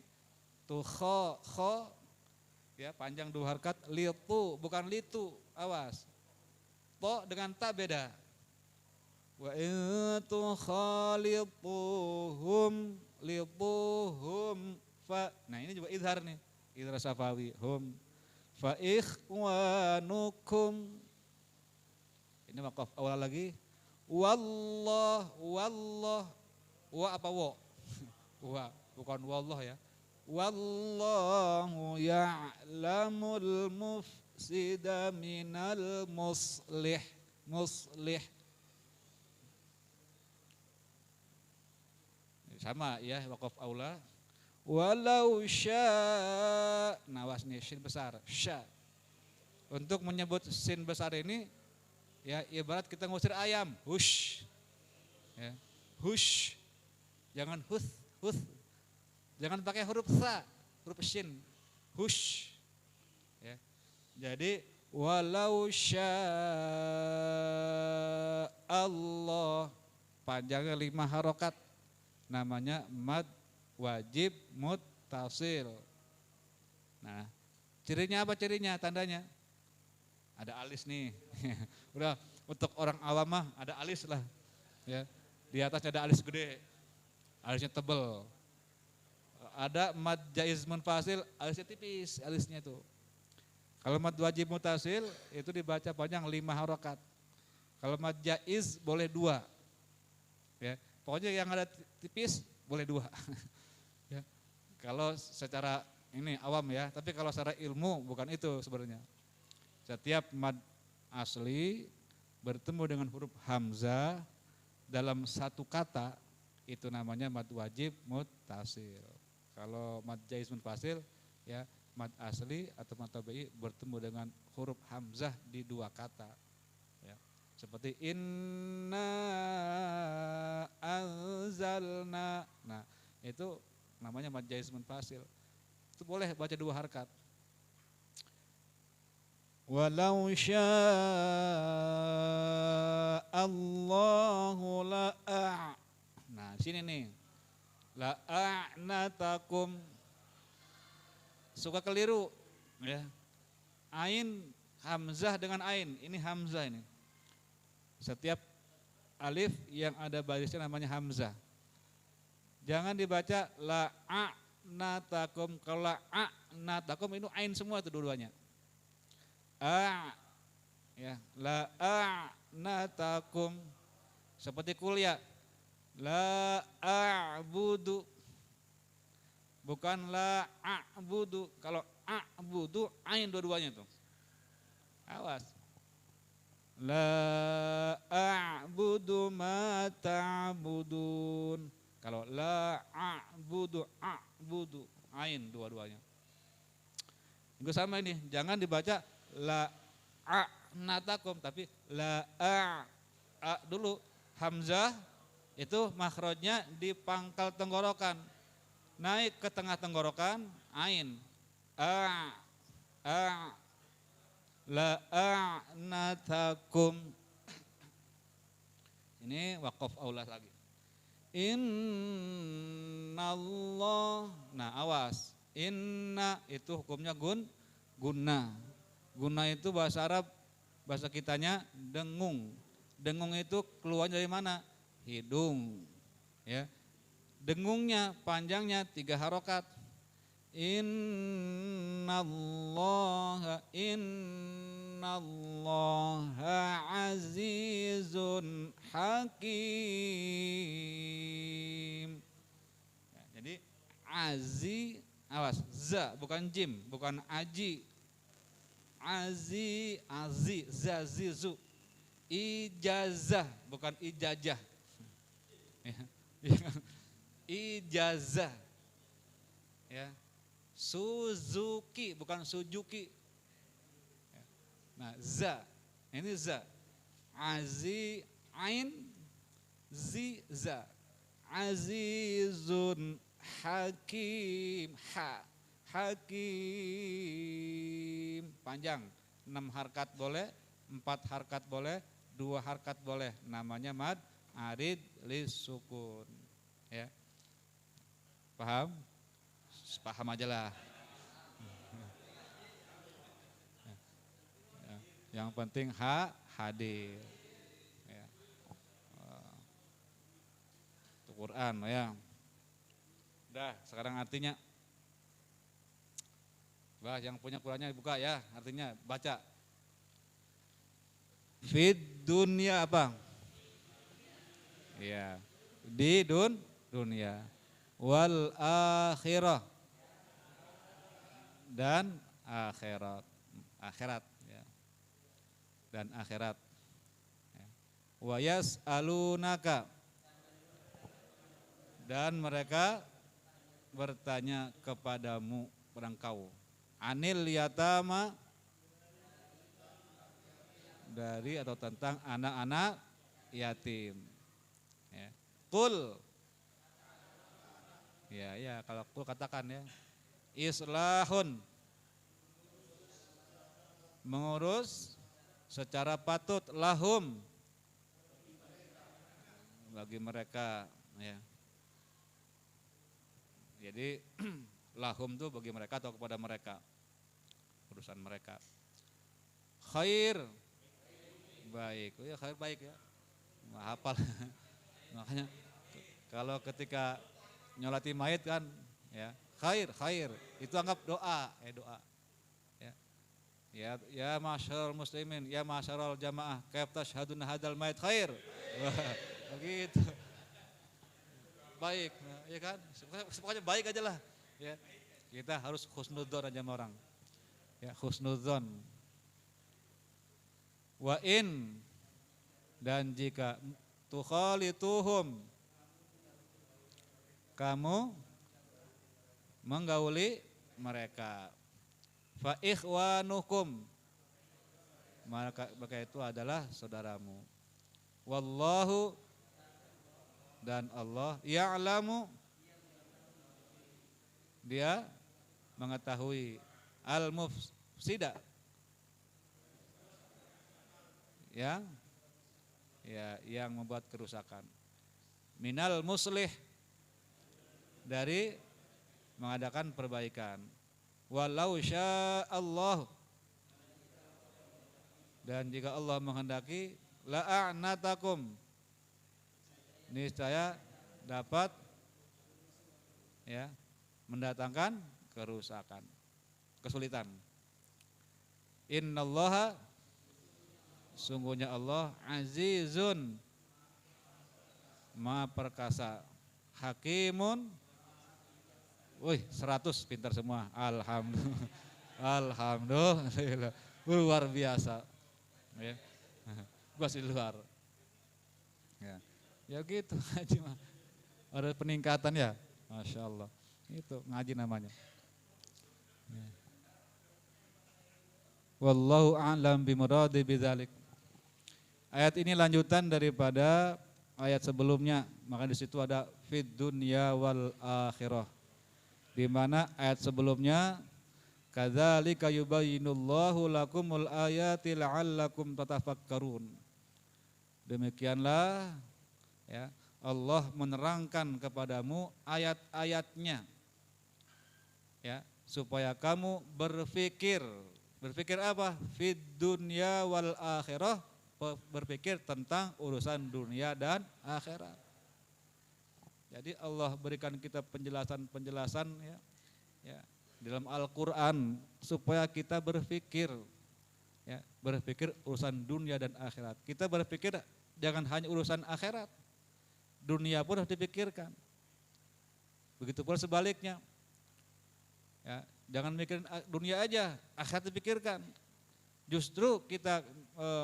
tuh kho, ya panjang 2 harakat, litu bukan litu, awas. To dengan ta beda. Wa itu khalituhum libuhum fa. Nah ini juga idhar nih, idhar syafawi, hum fa ikhwanukum. Ini waqaf awal lagi. Wallah, wa apa wa? Wa, bukan wallah ya. Wallahu ya'lamul mufsida minal muslih. sama ya, waqaf aula. Walau nah awas nih sin besar, sya. Untuk menyebut sin besar ini ya ibarat kita ngusir ayam, hush. Ya. Hush. Jangan huth. Jangan pakai huruf sa, huruf shin. Hush. Ya. Jadi walau Allah panjangnya 5 harokat, namanya mad wajib muttasil. Nah, cirinya apa cirinya, tandanya? Ada alis nih. Udah untuk orang awam mah ada alis lah. Ya. Di atasnya ada alis gede. Alisnya tebel. Ada mad jaiz munfasil, alisnya tipis, alisnya itu. Kalau mad wajib muttasil itu dibaca panjang 5 harokat. Kalau mad jaiz boleh 2. Ya. Pokoknya yang ada tipis boleh 2. Ya. Kalau secara ini awam ya, tapi kalau secara ilmu bukan itu sebenarnya. Setiap mad asli bertemu dengan huruf hamzah dalam satu kata itu namanya mad wajib muttasil. Kalau mad jaiz munfasil ya mad asli atau mad tabi'i bertemu dengan huruf hamzah di 2 kata. Ya. Seperti inna anzalna. Nah, itu namanya mad jaiz munfasil. Itu boleh baca 2 harkat. Walau sya'allahu la'a. Nah, sini nih. La'a'natakum. Suka keliru ya. Ain hamzah dengan ain, ini hamzah ini. Setiap alif yang ada barisnya namanya hamzah. Jangan dibaca la'a'natakum. Kalau la'a'natakum itu ain semua itu dua-duanya. Ya, la'a'natakum seperti kuliah. La a'budu bukan la a'budu. Kalau a'budu ain dua-duanya tuh. Awas. La a'budu ma ta'budun. Kalau la a'budu ain dua-duanya. Itu sama ini, jangan dibaca la a'natakum tapi la a dulu. Hamzah itu makhrajnya di pangkal tenggorokan, naik ke tengah tenggorokan, ain. La a'natakum. Ini waqaf aula lagi. Innallah. Nah, awas. Inna itu hukumnya guna. Guna itu bahasa Arab, bahasa kitanya dengung. Dengung itu keluarnya dari mana? Hidung. Ya. Dengungnya panjangnya 3 harokat. Innallaha azizun hakim. Ya, jadi azi, awas, za bukan jim, bukan aji. Azi, zazizu. Ijazah bukan ijajah. Ya. Ijazah. Ya. Suzuki bukan sujuki. Ya. Nah, za. Ini za. Azi ain zi za. Azizun hakim hakim panjang 6 harkat boleh, 4 harkat boleh, 2 harkat boleh, namanya mad arid lis sukun. Ya. Paham? Paham aja lah. Ya. Yang penting hadir. Ya. Itu Quran ya. Udah, sekarang artinya. Bah, yang punya Qurannya buka ya, artinya baca. Fid dunia apa? Iya. Di dunia. Wal akhirah. Dan akhirat. Akhirat ya. Dan akhirat. Ya. Wa yas'alunaka. Dan mereka bertanya kepadamu, kepada engkau, anil yatama, dari atau tentang anak-anak yatim. Ya. Qul, ya kalau qul katakan ya, islahun, mengurus secara patut, lahum, bagi mereka, ya. Jadi lahum itu bagi mereka atau kepada mereka, urusan mereka. Khair, baik, ya khair baik ya, nggak hafal. Makanya kalau ketika nyolati mayit kan, ya khair, itu anggap doa, doa. Ya masyarul muslimin, ya masyarul jamaah, kaif tashhaduna hadal mayit khair. Wah, begitu. Baik, ya kan? Pokoknya baik aja lah. Ya, kita harus husnudzon aja sama orang. Ya, husnudzon. Wa in, dan jika tukhalituhum, kamu menggauli mereka, fa ikhwanukum, maka itu adalah saudaramu. Wallahu, dan Allah, ya'lamu, dia mengetahui, al-mufsida, yang membuat kerusakan, minal muslih, dari mengadakan perbaikan, walau sya'allah, dan jika Allah menghendaki, la'anatakum, niscaya dapat mendatangkan kerusakan, kesulitan. Innallaha, sungguhnya Allah, azizun, maha perkasa, hakimun, 100 pintar semua, alhamdulillah, alhamdulillah, luar biasa, ya, masih luar, ya gitu ngaji mah, ada peningkatan ya, masya Allah, itu ngaji namanya. Wallahu a'lam bimuradi bidzalik. Ayat ini lanjutan daripada ayat sebelumnya, maka di situ ada fid dunya wal akhirah, di mana ayat sebelumnya kadzalika yubayyinullahu lakumul ayati la'allakum tatafakkarun. Demikianlah Allah menerangkan kepadamu ayat-ayatnya, supaya kamu berpikir apa? Fid dunya wal akhirah, berpikir tentang urusan dunia dan akhirat. Jadi Allah berikan kita penjelasan dalam Al-Quran supaya kita berpikir, berpikir urusan dunia dan akhirat. Kita berpikir jangan hanya urusan akhirat, dunia pun harus dipikirkan. Begitu pula sebaliknya, jangan mikirin dunia aja, akhirat dipikirkan. Justru kita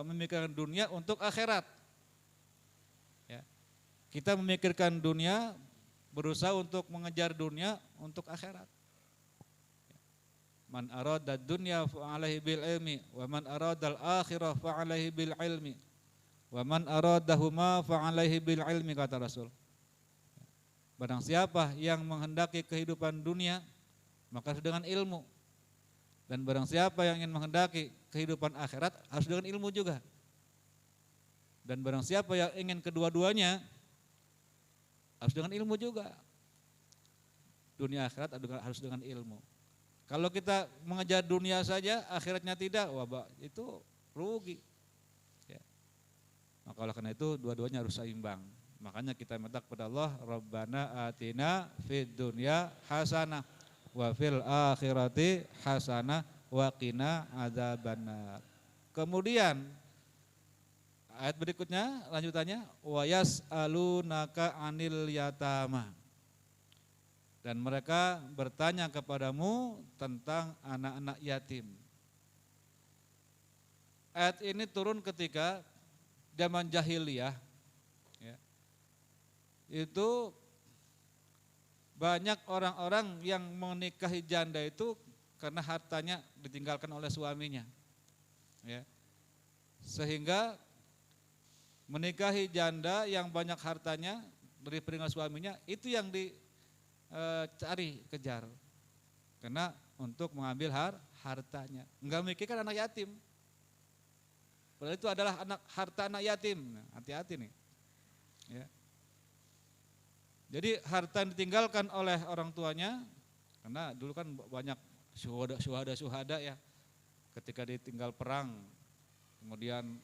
memikirkan dunia untuk akhirat. Kita memikirkan dunia, berusaha untuk mengejar dunia untuk akhirat. Man arada dunya fa'alaihi bil ilmi, wa man arada al-akhirah fa'alaihi bil ilmi, wa man aradahuma fa'alaihi bil ilmi, kata Rasul. Barang siapa yang menghendaki kehidupan dunia, maka harus dengan ilmu. Dan barang siapa yang ingin menghendaki kehidupan akhirat, harus dengan ilmu juga. Dan barang siapa yang ingin kedua-duanya, harus dengan ilmu juga. Dunia akhirat harus dengan ilmu. Kalau kita mengejar dunia saja, akhiratnya tidak, itu rugi. Maka oleh karena itu dua-duanya harus seimbang. Makanya kita minta kepada Allah, Rabbana atina fid dunya hasanah wa fil akhirati hasanah wa qina adzabannar. Kemudian ayat berikutnya lanjutannya, wa yas'alunaka 'anil yatama. Dan mereka bertanya kepadamu tentang anak-anak yatim. Ayat ini turun ketika zaman jahiliyah, itu banyak orang-orang yang menikahi janda itu karena hartanya ditinggalkan oleh suaminya. Ya. Sehingga menikahi janda yang banyak hartanya dari peninggalan suaminya itu yang dicari, kejar. Karena untuk mengambil hartanya. Enggak memikirkan anak yatim. Padahal itu adalah harta anak yatim. Nah, hati-hati nih. Ya. Jadi harta yang ditinggalkan oleh orang tuanya, karena dulu kan banyak syuhada ya, ketika ditinggal perang, kemudian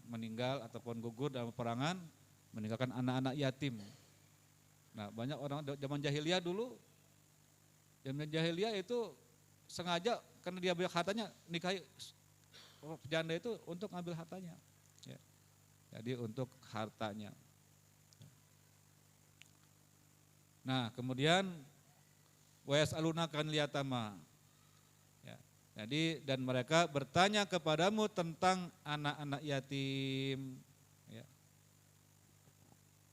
meninggal ataupun gugur dalam peperangan, meninggalkan anak-anak yatim. Nah banyak orang zaman jahiliyah dulu, zaman jahiliyah itu sengaja karena dia banyak hartanya nikahi janda itu untuk ngambil hartanya. Ya. Jadi untuk hartanya. Nah kemudian wayas'alunaka 'anil yatama. Ya. Jadi dan mereka bertanya kepadamu tentang anak-anak yatim. Ya.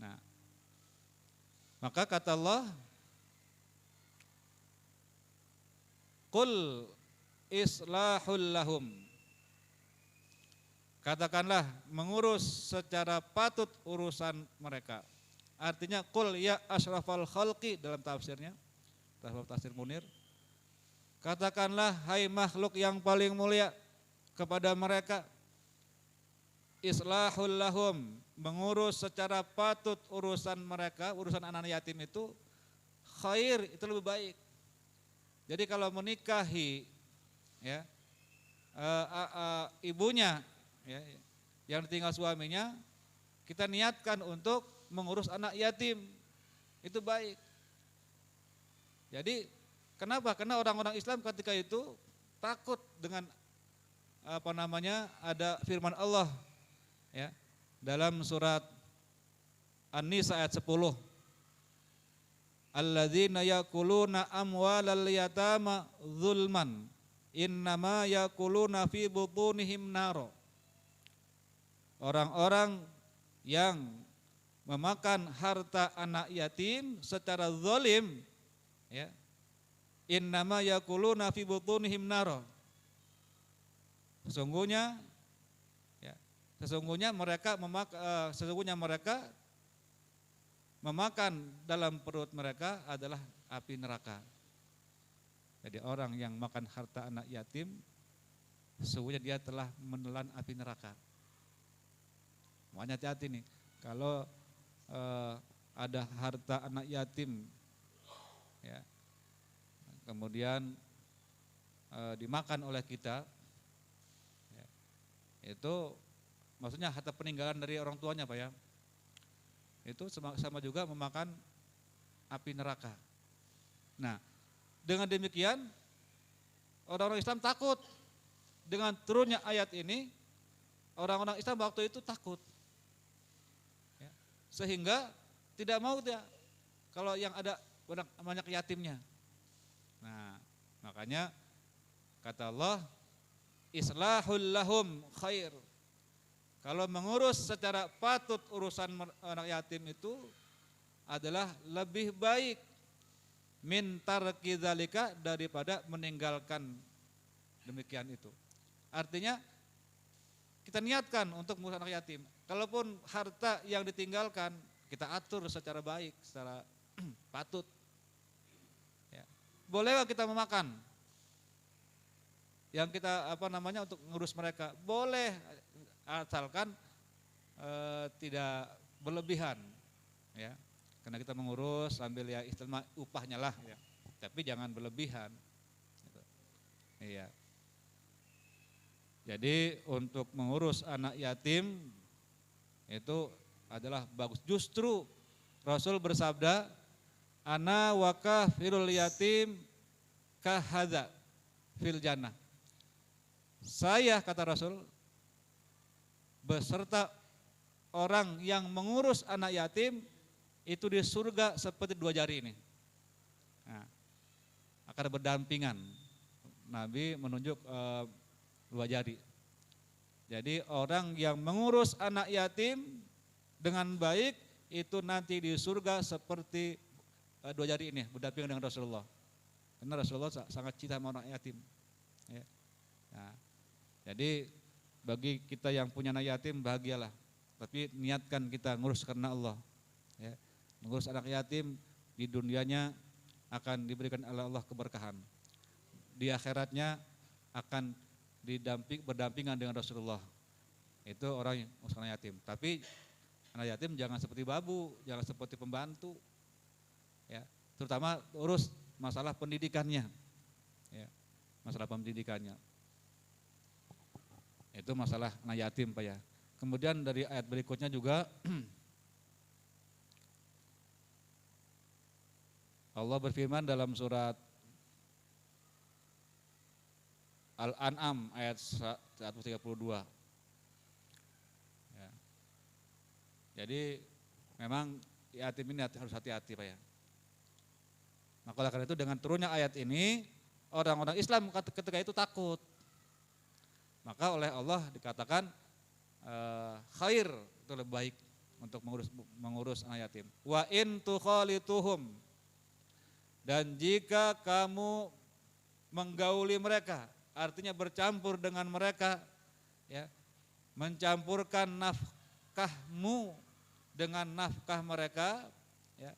Nah, maka kata Allah, Qul islahul lahum. Katakanlah mengurus secara patut urusan mereka. Artinya qul ya asyrafal khalqi dalam tafsirnya, tafsir Munir. Katakanlah hai makhluk yang paling mulia kepada mereka, islahul lahum, mengurus secara patut urusan mereka, urusan anak yatim itu khair, itu lebih baik. Jadi kalau menikahi ya ibunya ya, yang ditinggal suaminya, kita niatkan untuk mengurus anak yatim, itu baik. Jadi kenapa? Karena orang-orang Islam ketika itu takut dengan ada firman Allah ya dalam surat An-Nisa ayat 10. Alladzina yakuluna amwalal yatama zulman innama yakuluna fi butunihim naro. Orang-orang yang memakan harta anak yatim secara zalim ya, innama yakuluna fi butunihim naro. Sesungguhnya mereka memakan dalam perut mereka adalah api neraka. Jadi orang yang makan harta anak yatim, sesungguhnya dia telah menelan api neraka. Makanya hati-hati nih, kalau ada harta anak yatim, ya, kemudian dimakan oleh kita, ya, itu maksudnya harta peninggalan dari orang tuanya Pak ya, itu sama juga memakan api neraka. Nah dengan demikian orang-orang Islam takut dengan turunnya ayat ini, orang-orang Islam waktu itu takut. Sehingga tidak mau dia kalau yang ada banyak yatimnya. Nah, makanya kata Allah, islahul lahum khair. Kalau mengurus secara patut urusan anak yatim itu adalah lebih baik min tarki dzalika daripada meninggalkan demikian itu. Artinya kita niatkan untuk mengurus anak yatim. Kalaupun harta yang ditinggalkan kita atur secara baik, secara patut. Ya. Boleh kita memakan yang kita untuk ngurus mereka? Boleh, asalkan tidak berlebihan. Ya. Karena kita mengurus sambil ya istilah upahnya lah. Ya. Tapi jangan berlebihan. Gitu. Iya. Jadi untuk mengurus anak yatim itu adalah bagus. Justru Rasul bersabda, ana wa kafirul yatim kahadza fil jannah. Saya kata Rasul beserta orang yang mengurus anak yatim itu di surga seperti dua jari ini. Nah, akan berdampingan. Nabi menunjuk dua jari. Jadi orang yang mengurus anak yatim dengan baik itu nanti di surga seperti dua jari ini berdampingan dengan Rasulullah. Karena Rasulullah sangat cinta sama anak yatim. Ya. Nah, jadi bagi kita yang punya anak yatim bahagialah. Tapi niatkan kita ngurus karena Allah. Ya. Ngurus anak yatim di dunianya akan diberikan oleh Allah keberkahan. Di akhiratnya akan berdampingan dengan Rasulullah. Itu orang yang ngurus anak yatim. Tapi anak yatim jangan seperti babu, jangan seperti pembantu. Ya, terutama urus masalah pendidikannya. Ya, masalah pendidikannya. Itu masalah anak yatim Pak ya. Kemudian dari ayat berikutnya juga Allah berfirman dalam surat Al-An'am ayat 132. Ya. Jadi memang yatim ini harus hati-hati Pak ya. Maka oleh karena itu dengan turunnya ayat ini orang-orang Islam ketika itu takut. Maka oleh Allah dikatakan khair, itu lebih baik untuk mengurus anak yatim. Wa in tukhalituhum, dan jika kamu menggauli mereka, artinya bercampur dengan mereka, ya, mencampurkan nafkahmu dengan nafkah mereka, ya,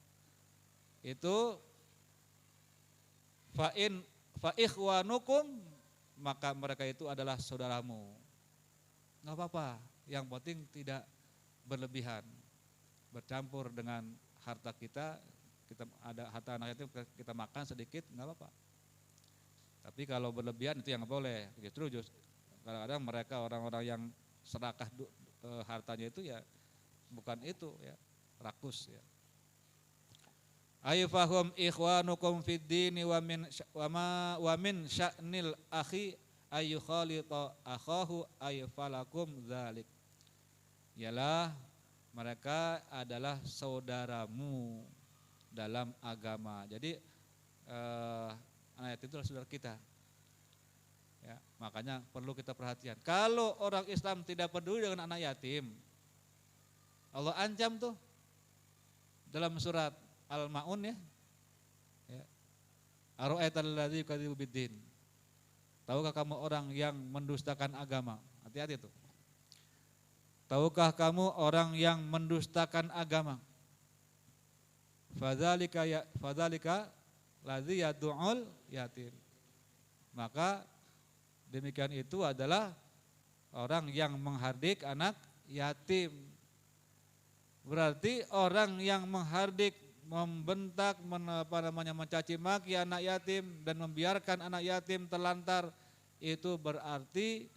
itu fa ikhwanukum, maka mereka itu adalah saudaramu. Enggak apa-apa, yang penting tidak berlebihan. Bercampur dengan harta kita ada harta anak yatim kita makan sedikit enggak apa-apa. Tapi kalau berlebihan itu yang boleh. Justru kadang-kadang mereka orang-orang yang serakah hartanya itu ya bukan itu ya, rakus ya. Ayfahum ikhwanukum fid dini wa min sya'nil akhi ayu khalita akhahu ayfalakum dzalik. Ialah mereka adalah saudaramu dalam agama. Jadi anak yatim itu adalah saudara kita. Ya, makanya perlu kita perhatian. Kalau orang Islam tidak peduli dengan anak yatim, Allah ancam tuh dalam surat Al-Ma'un ya. Ara'aital ladzi yukadzibu biddin. Tahukah kamu orang yang mendustakan agama? Hati-hati tuh. Tahukah kamu orang yang mendustakan agama? Fadzalika ladzi yad'ul yatim. Maka demikian itu adalah orang yang menghardik anak yatim. Berarti orang yang menghardik, membentak, mencaci maki anak yatim dan membiarkan anak yatim terlantar, itu berarti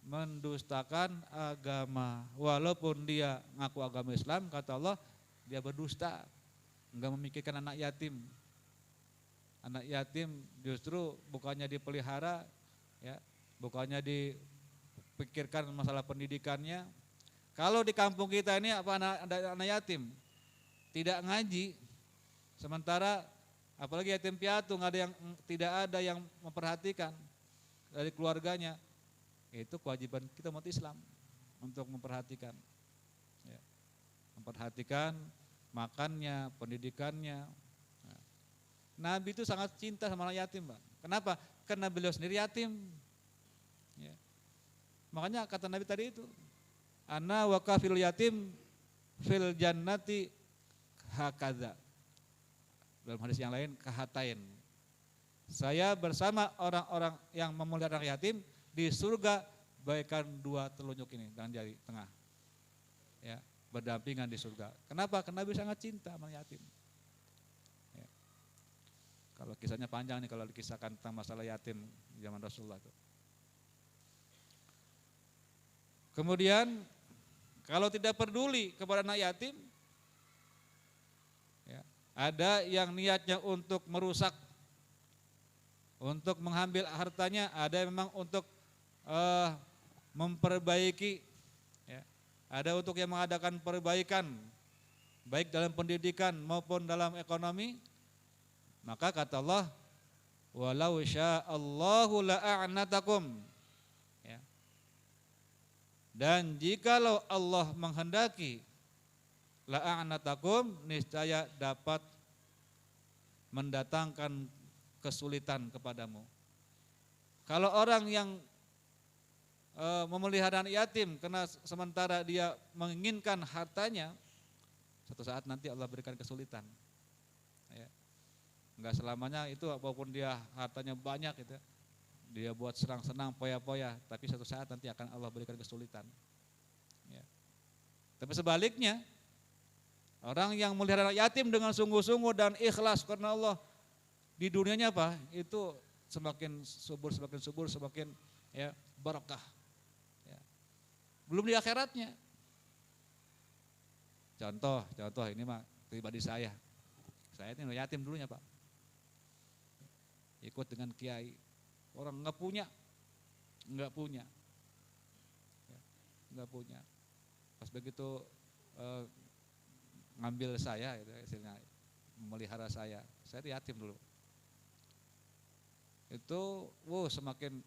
mendustakan agama. Walaupun dia ngaku agama Islam, kata Allah, dia berdusta, enggak memikirkan anak yatim. Anak yatim justru bukannya dipelihara, ya, bukannya dipikirkan masalah pendidikannya. Kalau di kampung kita ini apa anak yatim tidak ngaji, sementara apalagi yatim piatu tidak ada yang memperhatikan dari keluarganya. Itu kewajiban kita umat Islam untuk memperhatikan, ya, memperhatikan makannya, pendidikannya. Nah, Nabi itu sangat cinta sama anak yatim, Pak. Kenapa? Karena beliau sendiri yatim. Ya. Makanya kata Nabi tadi itu, ana wa kafil yatim fil jannati hakadza. Dalam hadis yang lain kahatain. Saya bersama orang-orang yang memelihara anak yatim di surga bagaikan dua telunjuk ini dengan jari tengah. Ya, berdampingan di surga. Kenapa? Karena Nabi sangat cinta sama yatim. Ya. Kalau kisahnya panjang nih kalau dikisahkan tentang masalah yatim zaman Rasulullah itu. Kemudian kalau tidak peduli kepada anak yatim, ya, ada yang niatnya untuk merusak, untuk mengambil hartanya, ada yang memang untuk memperbaiki, ya, ada untuk yang mengadakan perbaikan, baik dalam pendidikan maupun dalam ekonomi. Maka kata Allah, walau sya'allahu la'a'natakum. Ya. Dan jikalau Allah menghendaki, la'a'natakum, niscaya dapat mendatangkan kesulitan kepadamu. Kalau orang yang memelihara anak yatim karena sementara dia menginginkan hartanya, suatu saat nanti Allah berikan kesulitan. Ya. Enggak selamanya itu apapun dia hartanya banyak gitu ya, dia buat senang-senang, poya-poya, tapi suatu saat nanti akan Allah berikan kesulitan. Ya. Tapi sebaliknya, orang yang melihara anak yatim dengan sungguh-sungguh dan ikhlas karena Allah, di dunianya apa? Itu semakin subur, semakin ya barakah. Ya. Belum di akhiratnya. Contoh ini mah pribadi saya. Saya ini yatim dulunya Pak. Ikut dengan kiai. Orang nggak punya. Ya, nggak punya. Pas begitu ngambil saya, gitu, istilahnya memelihara saya yatim dulu. Itu, semakin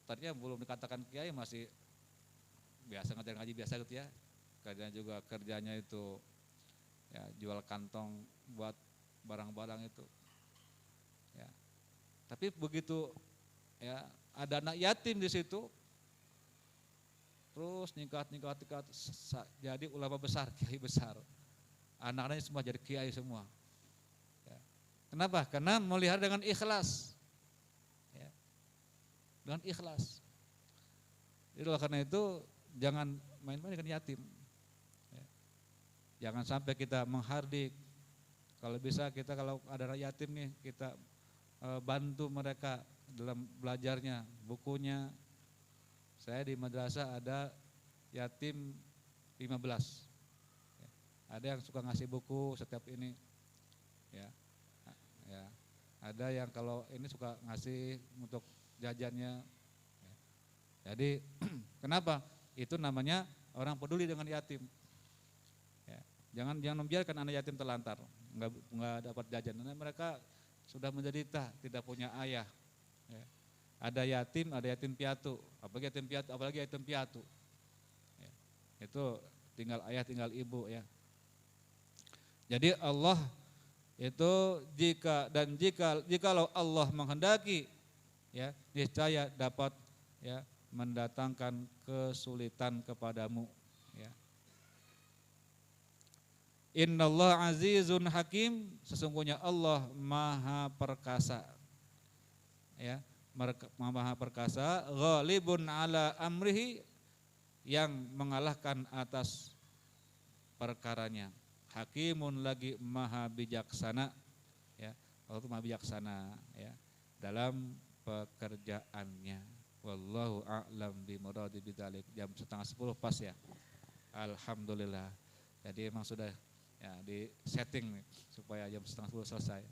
tadinya belum dikatakan kiai masih biasa ngaji biasa gitu ya. Kerjanya itu ya jual kantong buat barang-barang itu. Ya. Tapi begitu ya ada anak yatim di situ, terus ningkat jadi ulama besar, kiai besar. Anak-anaknya semua jadi kiai semua. Ya. Kenapa? Karena melihara dengan ikhlas. Ya. Dengan ikhlas. Itulah karena itu jangan main-main dengan yatim. Ya. Jangan sampai kita menghardik. Kalau bisa kita kalau ada anak yatim nih kita bantu mereka dalam belajarnya, bukunya. Saya di madrasah ada yatim 15. Ya. Ada yang suka ngasih buku setiap ini. Ya. Ya. Ada yang kalau ini suka ngasih untuk jajannya. Ya. Jadi kenapa? Itu namanya orang peduli dengan yatim. Ya. Jangan membiarkan anak yatim terlantar, nggak dapat jajan. Karena mereka sudah menderita, tidak punya ayah. Ya. Ada yatim piatu, apalagi yatim piatu. Ya. Itu tinggal ayah, tinggal ibu ya. Jadi Allah itu jikalau Allah menghendaki ya, niscaya dapat ya mendatangkan kesulitan kepadamu ya. Innallaha azizun hakim, sesungguhnya Allah maha perkasa. Ya, maha perkasa, ghalibun ala amrihi, yang mengalahkan atas perkaranya. Hakimun lagi maha bijaksana, ya. Allah itu maha bijaksana ya dalam pekerjaannya. Wallahu a'lam bimuradi bidzalik. Jam 9:30 pas ya. Alhamdulillah. Jadi emang sudah ya di setting nih supaya jam 9:30 selesai.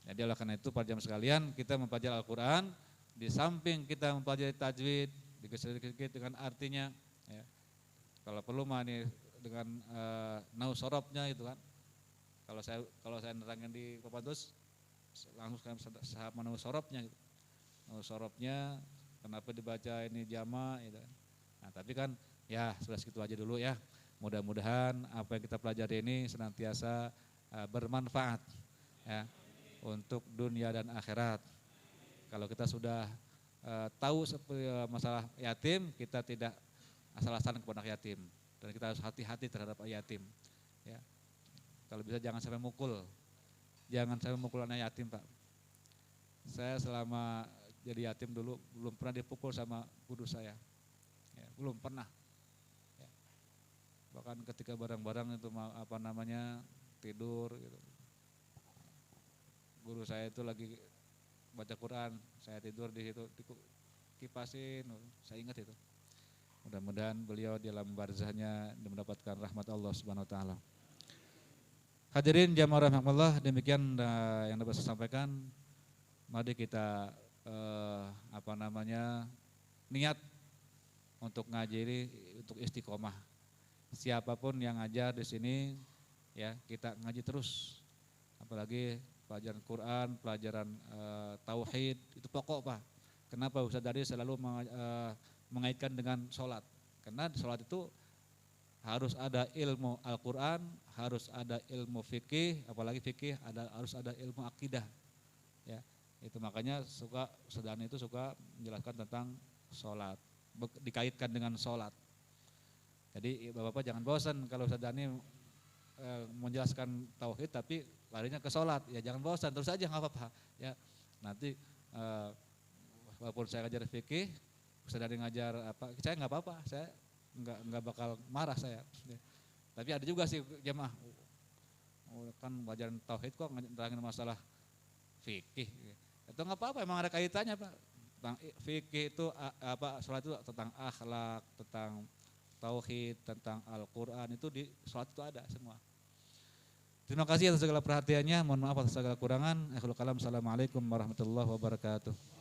Jadi oleh karena itu para jamaah sekalian, kita mempelajari Al-Quran, di samping kita mempelajari tajwid, dikit-dikit dengan artinya ya. Kalau perlu mah nih dengan nau sorobnya itu kan. Kalau saya nerangin di Kopatus langsung sahab nau sorobnya gitu. Nau sorobnya kenapa dibaca ini jama gitu. Nah, tapi kan ya sudah segitu aja dulu ya. Mudah-mudahan apa yang kita pelajari ini senantiasa bermanfaat ya untuk dunia dan akhirat. Kalau kita sudah tahu masalah yatim, kita tidak asal-asalan kepada anak yatim, dan kita harus hati-hati terhadap yatim. Ya. Kalau bisa jangan sampai mukul anak yatim Pak. Saya selama jadi yatim dulu belum pernah dipukul sama guru saya, ya, belum pernah. Ya. Bahkan ketika barang-barang itu tidur gitu. Guru saya itu lagi baca Quran, saya tidur di situ dikipasin, saya ingat itu. Mudah-mudahan beliau di dalam barzahnya mendapatkan rahmat Allah Subhanahu wa taala. Hadirin jamaah rahmatullah, demikian yang dapat saya sampaikan. Mari kita niat untuk ngaji, untuk istiqomah. Siapapun yang ngajar di sini ya, kita ngaji terus. Apalagi pelajaran Quran, pelajaran tauhid, itu pokok Pak. Kenapa Ustaz Dari selalu mengaitkan dengan sholat? Karena sholat itu harus ada ilmu Al-Quran, harus ada ilmu fikih, apalagi fikih harus ada ilmu akidah. Ya, itu makanya Sadani itu suka menjelaskan tentang sholat, dikaitkan dengan sholat. Jadi bapak-bapak jangan bosan kalau Sadani menjelaskan tauhid tapi larinya ke sholat, ya jangan bosan, terus aja nggak apa-apa. Ya, nanti walaupun saya ngajar fikih, Sadani ngajar apa, saya nggak apa-apa, saya nggak bakal marah saya. Tapi ada juga sih jemaah, kan pelajaran tauhid kok nerangin masalah fikih. Itu nggak apa-apa, emang ada kaitannya Pak. Tentang fikih itu apa, sholat itu tentang akhlak, tentang tauhid, tentang Al-Quran, itu di sholat itu ada semua. Terima kasih atas segala perhatiannya, mohon maaf atas segala kurangan. Akhirul kalam, assalamualaikum warahmatullahi wabarakatuh.